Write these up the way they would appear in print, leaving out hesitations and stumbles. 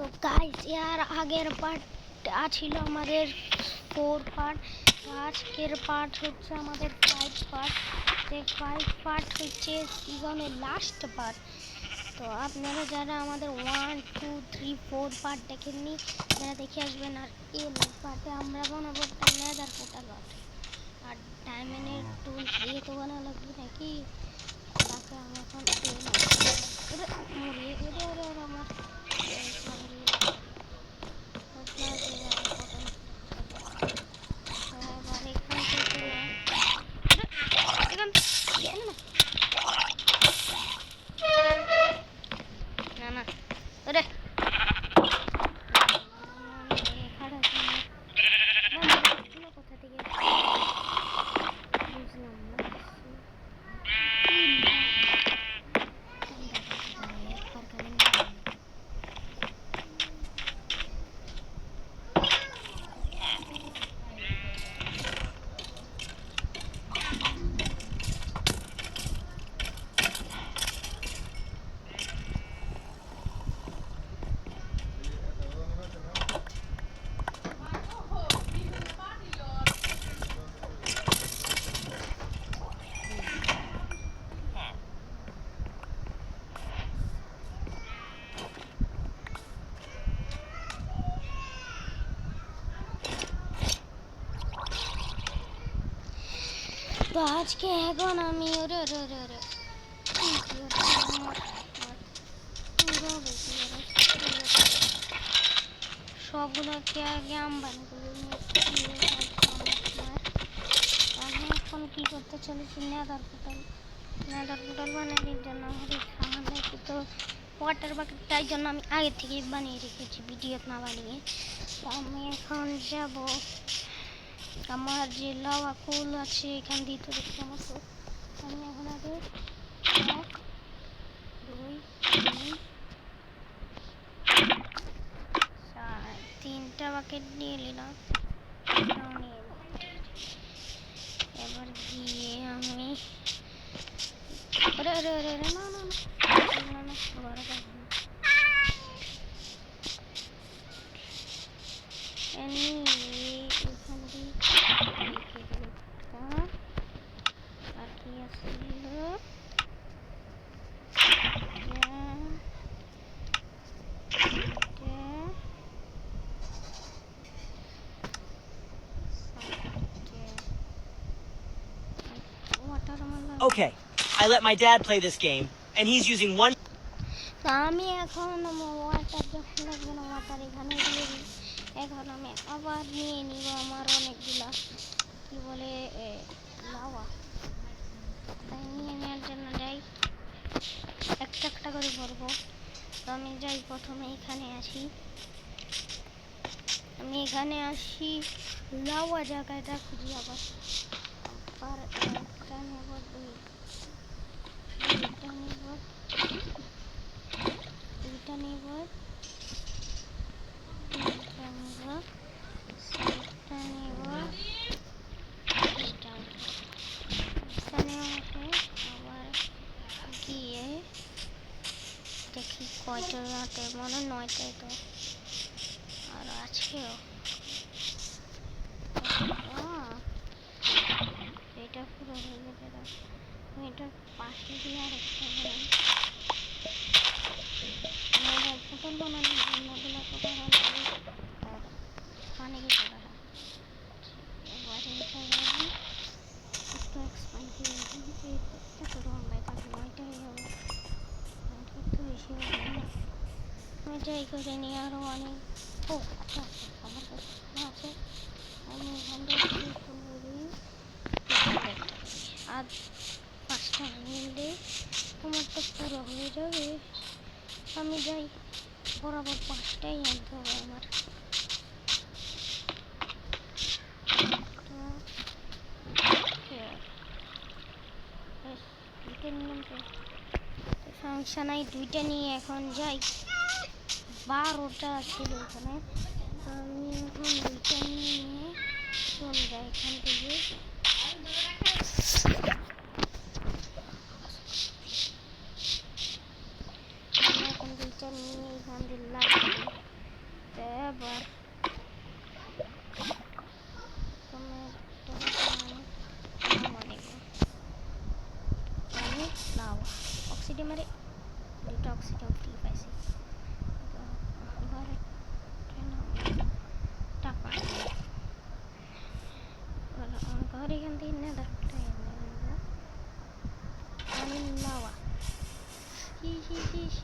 তো গাইস यार আগের পার্ট ছিল আমাদের 4 পার্ট, আজকের পার্ট হচ্ছে আমাদের 5 পার্ট। যে 5 পার্ট হচ্ছে সিজনের লাস্ট পার্ট। তো আপনারা যারা আমাদের 1 2 3 4 পার্ট দেখেননি তারা দেখে আসবেন। আর এই পার্টে আমরা বানাবো নেদার পোর্টাল আর ডায়মন্ডের টুল দিয়ে তো বানানো লাগবে নাকি। তাকে আমি এখন মরিয়ে আমার তো আজকে এখন আমি সবগুলোকে আগে আমবানি করে আমি এখন কি করতে চলেছি নেদার পোর্টাল বানানোর জন্য আমাদের সামনে তো ওয়াটার বাকেট, তাই জন্য আমি আগে থেকেই বানিয়ে রেখেছি ভিডিও না বানিয়ে। তো আমি এখন যাব আমার যে লাভা কুল আছে এখান দিয়ে তো দেখতে মতো আমি এখন আগে 1 2 3 4 3টা বাকেট নিয়ে নিলাম। এবার গিয়ে আমি Okay, I let my dad play this game, and he's using one. আমি এখন ওয়াটার যখন লাগবে না ওয়াটার এখানে দিয়ে দিই। এখন আমি আবার নিয়ে নিব আমার অনেকগুলা কি বলে লাভা, তাই নিয়ে নেওয়ার জন্য যাই একটা একটা করে ভরবো। তো আমি যাই প্রথমে এখানে আসি, আমি এখানে আসি লাভা জায়গাটা খুঁজি আবার একটা নেব দুইটা নেব তিনটা নেব চারটা নেব এখানে আবার গিয়ে দেখি কয়টা রাতে মনে 9টায় তো আর আছেও। এটা পুরো হয়ে গেছে, আমি এটার পাশে দিয়ে আর একটা পুতুল বানানোর জন্য ওগুলো তো আর পানি গেছে একটু এক্সপ্যান্ড করে এত লম্বায় থাকবে 9টাই হবে, একটু বেশি হবে না। আমি যাই করে নিয়ে আরও অনেক আচ্ছা আমার কাছে আছে, আমি এখান থেকে আর 5টা নিলে আমার তো পুরো হয়ে যাবে। আমি যাই বরাবর 5টাই আনতে হবে আমার। সমস্যা নাই, 2টা নিয়ে এখন যাই। 12টা ছিল এখানে, আমি এখন 2টা নিয়ে চলে যাই এখান থেকে। এখন 2টা নিয়ে এখান দিয়ে লাগবে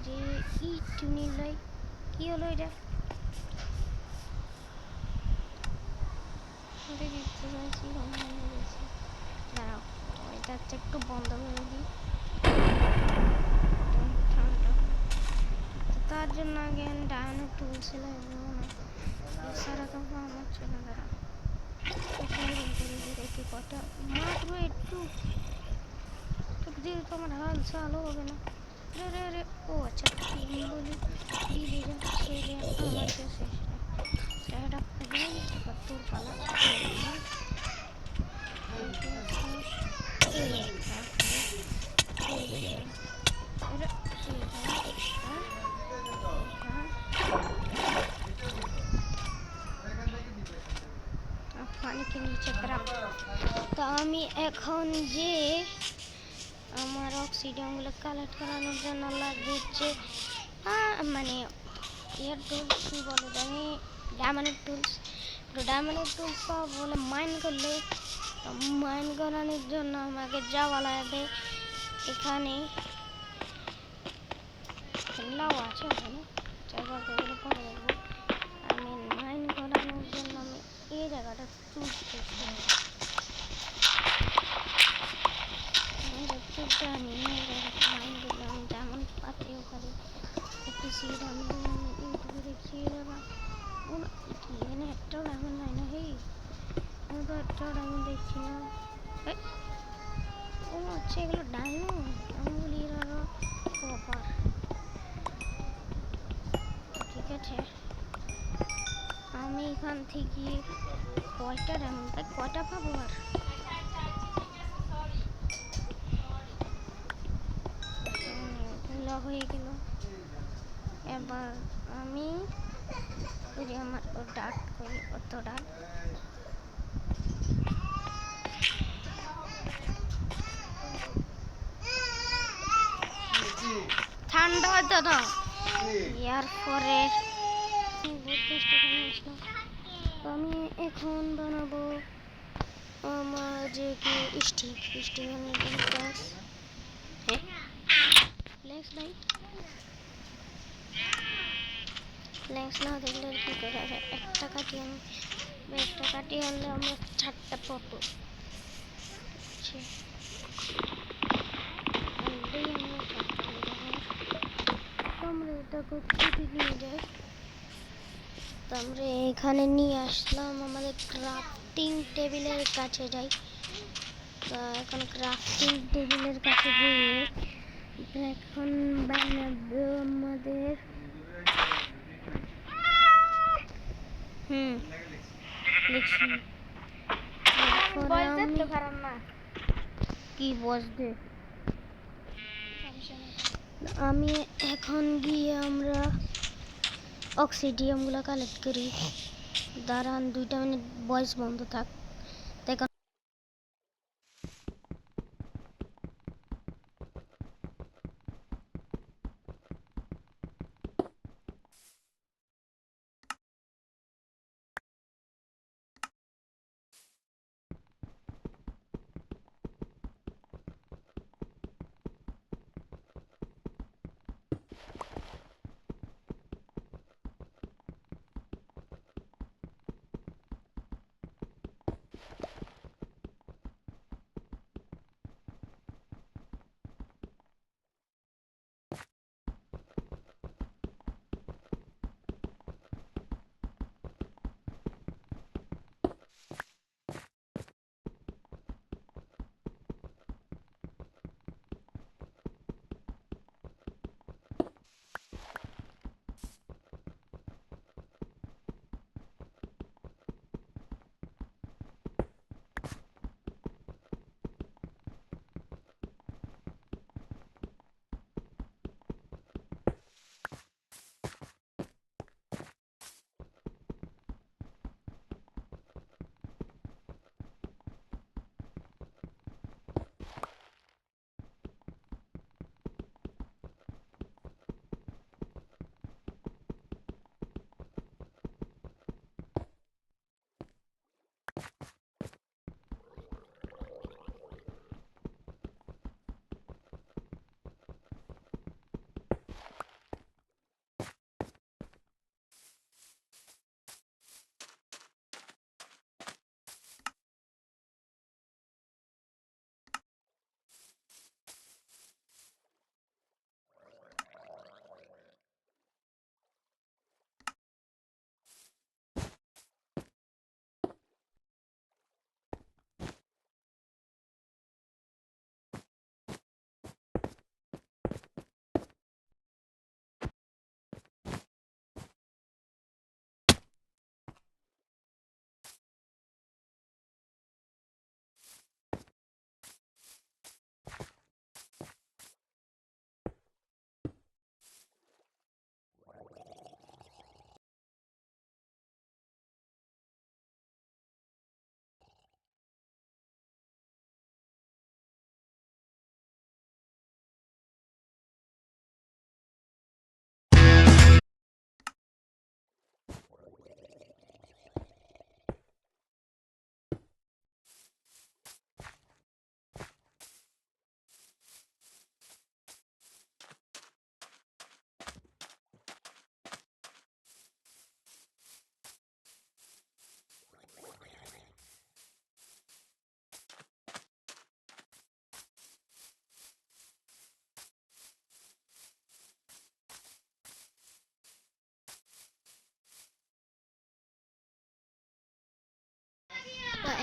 এই যে টুনি লাই কি হলো এটা দেখতে পাচ্ছি দাঁড়াও এটা একটু বন্ধ করে দিই তার জন্য আগে ডায়নো তুলছিল এছাড়া তো আমার চলে দাঁড়া দেখি কটা মাত্র একটু দিয়ে তো আমার হাল চালও হবে না রে রে রে ও আচ্ছা বলি দিদি সে আমার কাছে সেটা তোর পালা পানিকে নিচে খারাপ তো আমি এখন যে আমার অক্সিজেনগুলো কালেক্ট করানোর জন্য লাগবে হচ্ছে মানে ইয়ার টুলস কী বলে আমি ডায়মন্ডের টুলস তো ডায়মন্ডের টুলস পাওয়া বলে মাইন করলে মাইন করানোর জন্য আমাকে যাওয়া লাগবে এখানে লাউ আছে ওখানে জায়গাগুলো পরে দেখবো আমি মাইন করানোর জন্য আমি এই জায়গাটা চুজ করছি জানি মাইন করলে আমি যেমন পাতেও পারি একটু সিট আমি ইউটিউবে দেখছি দাদা এখানে একটাও ডায়মন্ড নাই না হেই আমি তো একটাও ডায়মন্ড দেখছি না ও আচ্ছা এগুলো ডায়মন্ড আমি বলি এরা কপার ঠিক আছে আমি এখান থেকে কয়টা ডায়মন্ড কয়টা পাবো আর হয়ে গেল এবার আমি করি আমার ও ডাট করি অত ডাট ঠান্ডা হতো না এরপরে আমি এখন বানাবো আমার যে কি স্টিক আমি ফ্লেক্স নাই ফ্লেক্স না দেখলে কি করে একটা কাটি আনলে আমরা 4টা পাবো আমরা এটাকে কেটে নিয়ে যাই তো আমরা এখানে নিয়ে আসলাম আমাদের ক্রাফটিং টেবিলের কাছে যাই তো এখন ক্রাফটিং টেবিলের কাছে গিয়ে এখন বানাবো আমাদের লিখছি কি বসবে আমি এখন গিয়ে আমরা অক্সিডিয়ামগুলো কালেক্ট করি দাঁড়ান 2 মিনিট ভয়েস বন্ধ থাক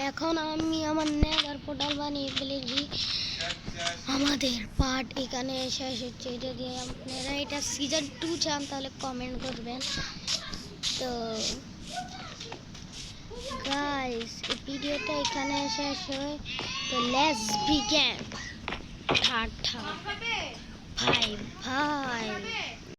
এখন আমি আমার নেভার পোর্টাল বানিয়ে ফেলেছি। আমাদের পার্ট এখানে শেষ হচ্ছে। যদি আপনারা এটা সিজন 2 চান তাহলে কমেন্ট করবেন। তো গাইস এই ভিডিওটা এখানে শেষ হয়। তো let's begin. Tata, bye bye.